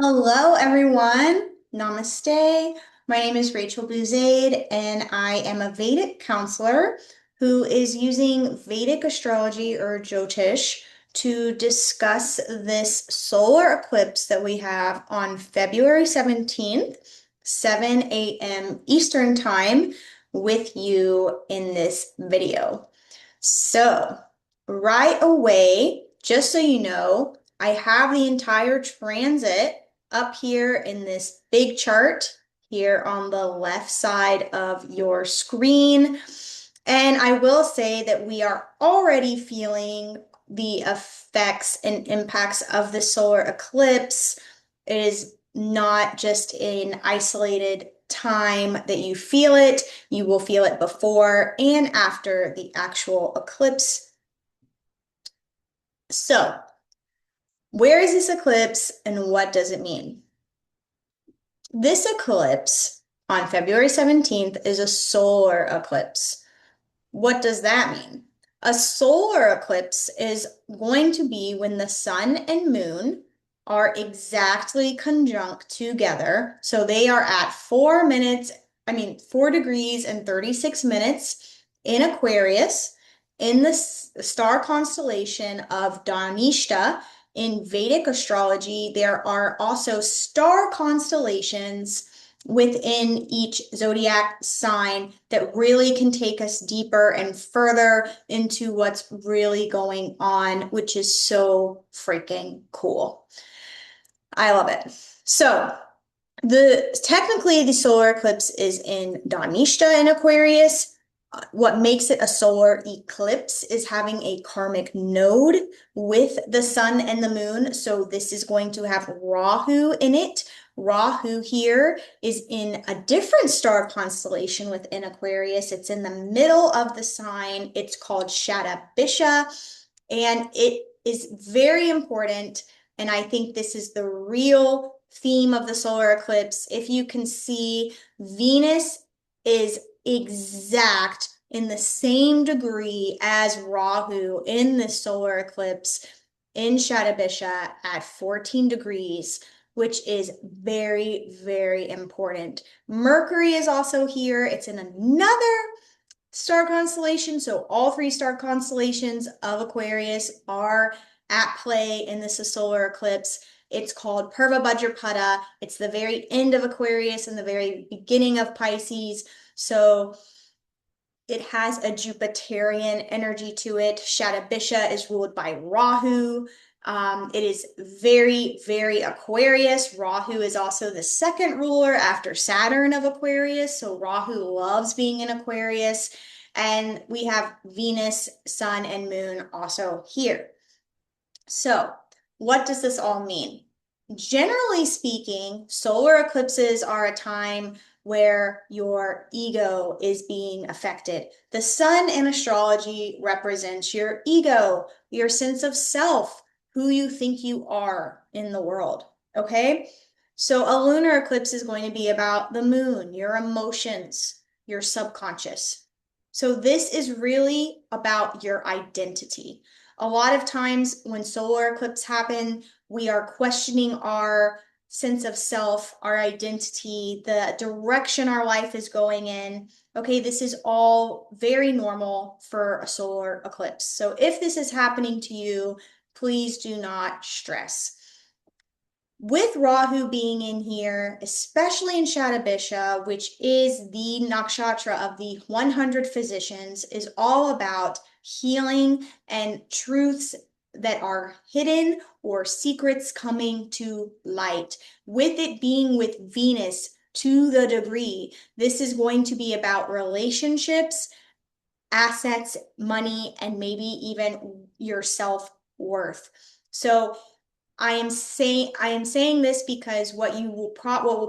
Hello, everyone. Namaste. My name is Rachel Bouzaid, and I am a Vedic counselor who is using Vedic astrology or Jyotish to discuss this solar eclipse that we have on February 17th, 7 a.m. Eastern Time, with you in this video. So, right away, just so you know, I have the entire transit up here in this big chart here on the left side of your screen. And I will say that we are already feeling the effects and impacts of the solar eclipse. It is not just an isolated time that you feel it. You will feel it before and after the actual eclipse. So, where is this eclipse and what does it mean? This eclipse on February 17th is a solar eclipse. What does that mean? A solar eclipse is going to be when the sun and moon are exactly conjunct together. So they are at 4 degrees and 36 minutes in Aquarius in the star constellation of Dhanishta. In Vedic astrology, there are also star constellations within each zodiac sign that really can take us deeper and further into what's really going on, which is so freaking cool. I love it. So, technically the solar eclipse is in Dhanishta in Aquarius. What makes it a solar eclipse is having a karmic node with the sun and the moon. So this is going to have Rahu in it. Rahu here is in a different star constellation within Aquarius. It's in the middle of the sign. It's called Shatabhisha, and it is very important. And I think this is the real theme of the solar eclipse. If you can see, Venus is exact in the same degree as Rahu in the solar eclipse in Shatabhisha at 14 degrees, which is very, very important. Mercury is also here. It's in another star constellation. So all three star constellations of Aquarius are at play in this solar eclipse. It's called Purva Bhadrapada. It's the very end of Aquarius and the very beginning of Pisces. So it has a Jupiterian energy to it. Shatabhisha is ruled by Rahu. It is very, very Aquarius. Rahu is also the second ruler after Saturn of Aquarius. So Rahu loves being in Aquarius. And we have Venus, Sun, and Moon also here. So, what does this all mean? Generally speaking, solar eclipses are a time where your ego is being affected. The sun in astrology represents your ego, your sense of self, who you think you are in the world. Okay? So a lunar eclipse is going to be about the moon, your emotions, your subconscious. So this is really about your identity. A lot of times when solar eclipses happen, we are questioning our sense of self, our identity, the direction our life is going in. Okay, this is all very normal for a solar eclipse. So if this is happening to you, please do not stress. With Rahu being in here, especially in Shatabhisha, which is the nakshatra of the 100 physicians, is all about healing and truths that are hidden or secrets coming to light. With it being with Venus to the degree, this is going to be about relationships, assets, money, and maybe even your self-worth. So I am saying this because what will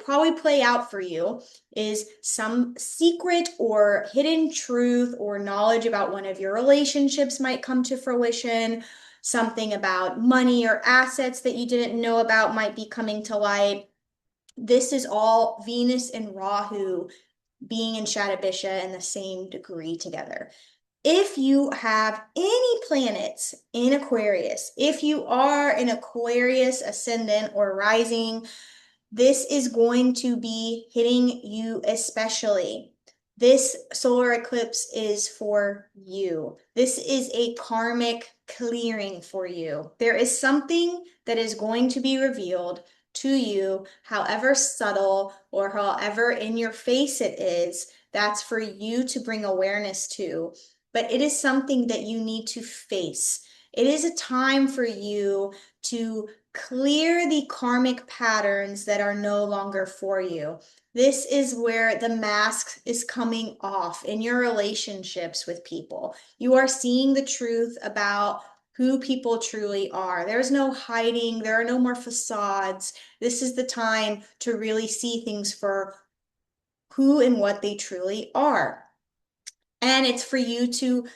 probably play out for you is some secret or hidden truth or knowledge about one of your relationships might come to fruition. Something about money or assets that you didn't know about might be coming to light. This is all Venus and Rahu being in Shatabhisha in the same degree together. If you have any planets in Aquarius, if you are an Aquarius ascendant or rising, this is going to be hitting you especially. This solar eclipse is for you. This is a karmic clearing for you. There is something that is going to be revealed to you, however subtle or however in your face it is, that's for you to bring awareness to. But it is something that you need to face. It is a time for you to clear the karmic patterns that are no longer for you. This is where the mask is coming off in your relationships with people. You are seeing the truth about who people truly are. There's no hiding, there are no more facades. This is the time to really see things for who and what they truly are. And it's for you to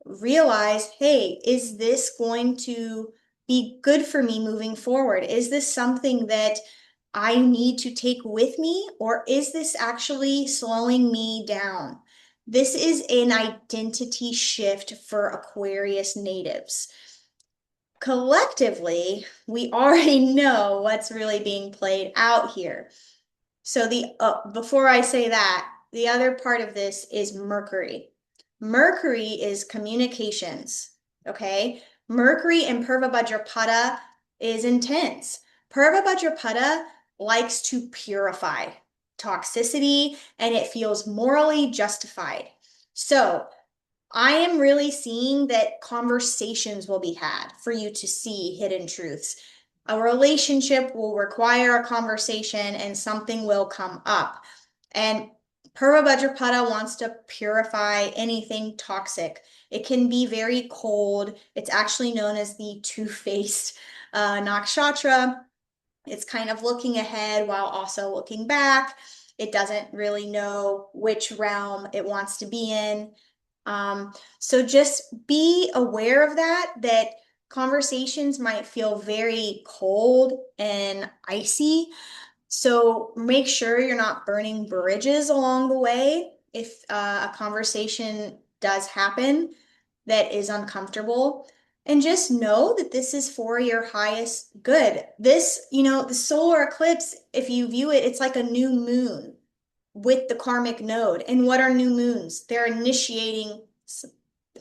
realize, hey, is this going to be good for me moving forward? Is this something that I need to take with me, or is this actually slowing me down? This is an identity shift for Aquarius natives. Collectively, we already know what's really being played out here. So before I say that, the other part of this is Mercury. Mercury is communications, okay? Mercury in Purva Bhadrapada is intense. Purva Bhadrapada likes to purify toxicity, and it feels morally justified. So I am really seeing that conversations will be had for you to see hidden truths. A relationship will require a conversation and something will come up. And Purva Bhadrapada wants to purify anything toxic. It can be very cold. It's actually known as the two-faced nakshatra. It's kind of looking ahead while also looking back. It doesn't really know which realm it wants to be in. So just be aware of that conversations might feel very cold and icy. So make sure you're not burning bridges along the way if a conversation does happen that is uncomfortable. And just know that this is for your highest good. This, the solar eclipse, if you view it, it's like a new moon with the karmic node. And what are new moons? They're initiating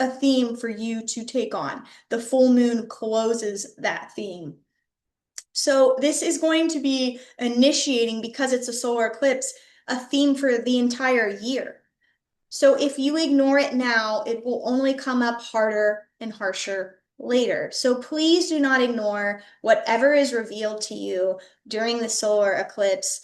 a theme for you to take on. The full moon closes that theme. So this is going to be initiating, because it's a solar eclipse, a theme for the entire year. So if you ignore it now, it will only come up harder and harsher later. So please do not ignore whatever is revealed to you during the solar eclipse.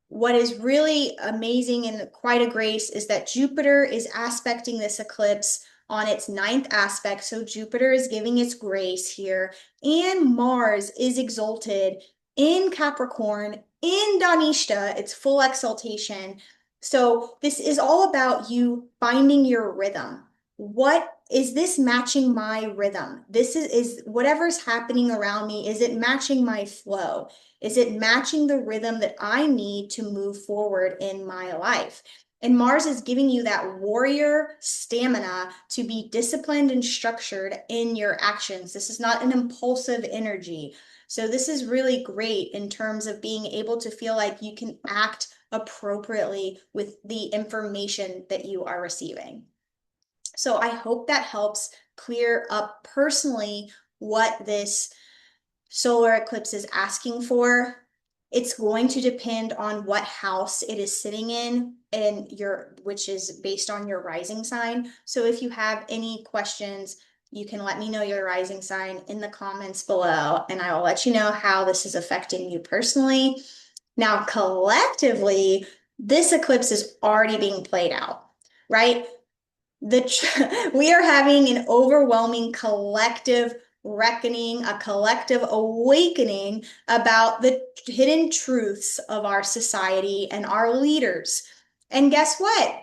What is really amazing and quite a grace is that Jupiter is aspecting this eclipse on its 9th aspect. So Jupiter is giving its grace here, and Mars is exalted in Capricorn, in Dhanishta, its full exaltation. So this is all about you finding your rhythm. What is this matching my rhythm? This is whatever's happening around me, is it matching my flow? Is it matching the rhythm that I need to move forward in my life? And Mars is giving you that warrior stamina to be disciplined and structured in your actions. This is not an impulsive energy. So this is really great in terms of being able to feel like you can act appropriately with the information that you are receiving. So I hope that helps clear up personally what this solar eclipse is asking for. It's going to depend on what house it is sitting in and which is based on your rising sign. So if you have any questions, you can let me know your rising sign in the comments below, and I will let you know how this is affecting you personally. Now, collectively, this eclipse is already being played out, right? We are having an overwhelming collective reckoning, a collective awakening about the hidden truths of our society and our leaders. And guess what?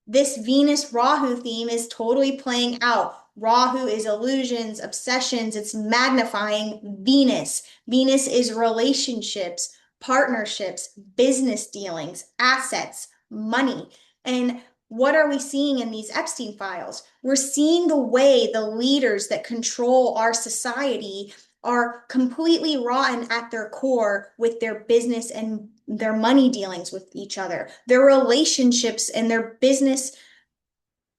This Venus Rahu theme is totally playing out. Rahu is illusions, obsessions, it's magnifying Venus. Venus is relationships, partnerships, business dealings, assets, money. And what are we seeing in these Epstein files? We're seeing the way the leaders that control our society are completely rotten at their core with their business and their money dealings with each other. Their relationships and their business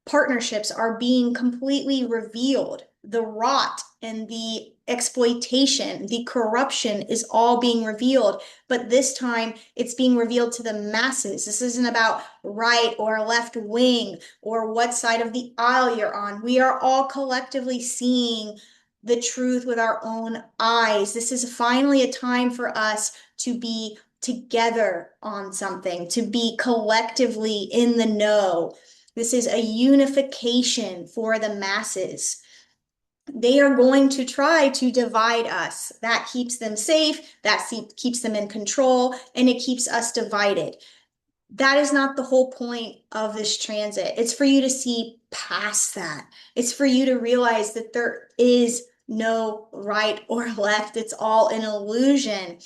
partnerships are being completely revealed. The rot and the exploitation, the corruption is all being revealed. But this time it's being revealed to the masses. This isn't about right or left wing or what side of the aisle you're on. We are all collectively seeing the truth with our own eyes. This is finally a time for us to be together on something, to be collectively in the know. This is a unification for the masses. They are going to try to divide us. That keeps them safe, that keeps them in control, and it keeps us divided. That is not the whole point of this transit. It's for you to see past that. It's for you to realize that there is no right or left. It's all an illusion.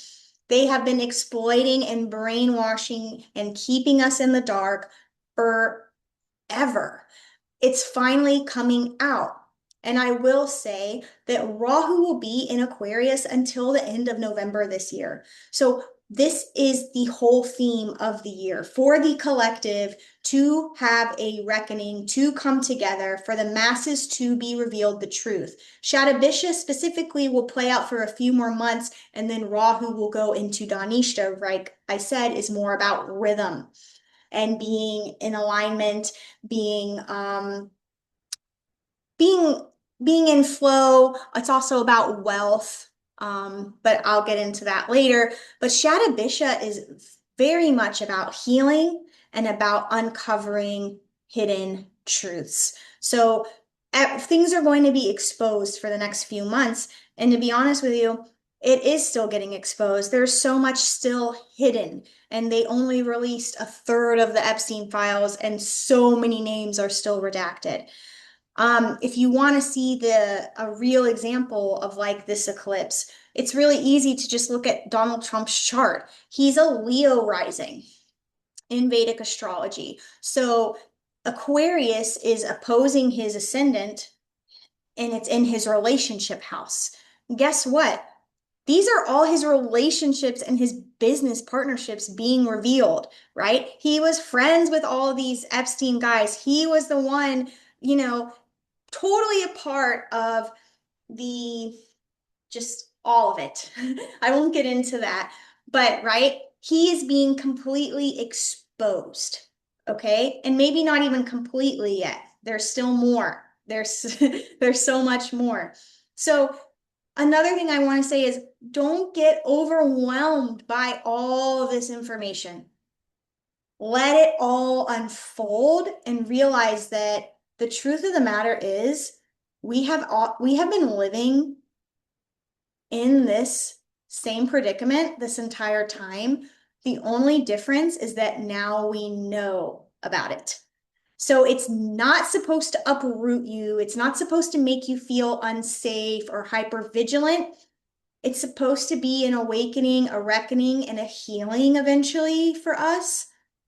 They have been exploiting and brainwashing and keeping us in the dark forever. It's finally coming out. And I will say that Rahu will be in Aquarius until the end of November this year. So this is the whole theme of the year for the collective to have a reckoning, to come together, for the masses to be revealed the truth. Shatabhisha specifically will play out for a few more months, and then Rahu will go into Dhanishta, like I said, is more about rhythm and being in alignment, being being being in flow. It's also about wealth, but I'll get into that later. But Shatabhisha is very much about healing and about uncovering hidden truths. So things are going to be exposed for the next few months. And to be honest with you, it is still getting exposed. There's so much still hidden, and they only released a third of the Epstein files, and so many names are still redacted. If you want to see a real example of like this eclipse, it's really easy to just look at Donald Trump's chart. He's a Leo rising in Vedic astrology. So Aquarius is opposing his ascendant, and it's in his relationship house. Guess what? These are all his relationships and his business partnerships being revealed, right? He was friends with all of these Epstein guys. He was the one, totally a part of the just all of it. I won't get into that, but right, he is being completely exposed, okay? And maybe not even completely yet. There's still more. There's there's so much more. So another thing I want to say is don't get overwhelmed by all this information. Let it all unfold and realize that the truth of the matter is we have been living in this same predicament this entire time. The only difference is that now we know about it. So it's not supposed to uproot you. It's not supposed to make you feel unsafe or hyper vigilant. It's supposed to be an awakening, a reckoning, and a healing eventually for us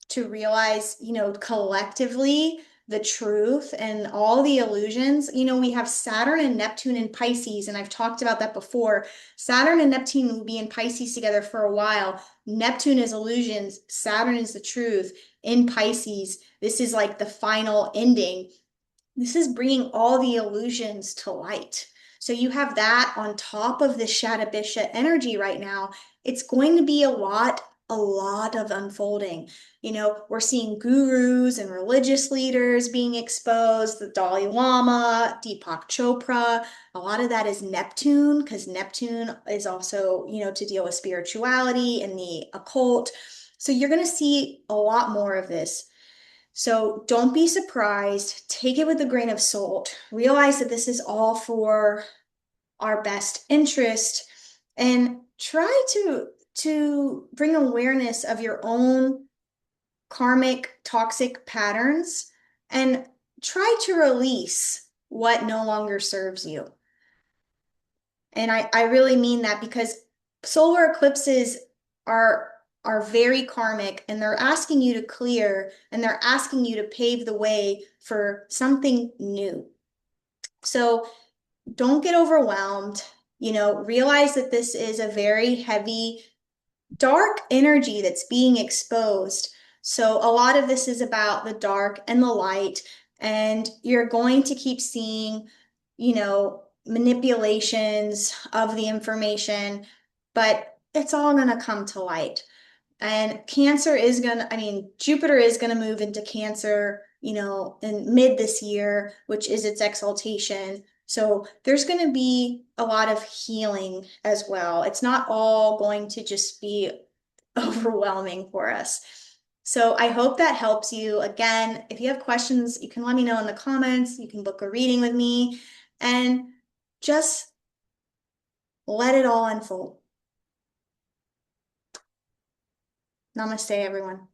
to realize, collectively the truth and all the illusions. We have Saturn and Neptune in Pisces, and I've talked about that before. Saturn and Neptune will be in Pisces together for a while. Neptune is illusions, Saturn is the truth in Pisces. This is like the final ending. This is bringing all the illusions to light. So you have that on top of the Shatabhisha energy right now. It's going to be a lot of unfolding. We're seeing gurus and religious leaders being exposed, the Dalai Lama, Deepak Chopra. A lot of that is Neptune, because Neptune is also, to deal with spirituality and the occult. So you're going to see a lot more of this. So don't be surprised. Take it with a grain of salt. Realize that this is all for our best interest, and try to bring awareness of your own karmic toxic patterns and try to release what no longer serves you. And I really mean that, because solar eclipses are are very karmic, and they're asking you to clear, and they're asking you to pave the way for something new. So don't get overwhelmed. Realize that this is a very heavy, dark energy that's being exposed. So a lot of this is about the dark and the light, and you're going to keep seeing, manipulations of the information, but it's all going to come to light. And Cancer is going to, I mean, Jupiter is going to move into Cancer, in mid this year, which is its exaltation. So there's going to be a lot of healing as well. It's not all going to just be overwhelming for us. So I hope that helps you. Again, if you have questions, you can let me know in the comments. You can book a reading with me and just let it all unfold. Namaste, everyone.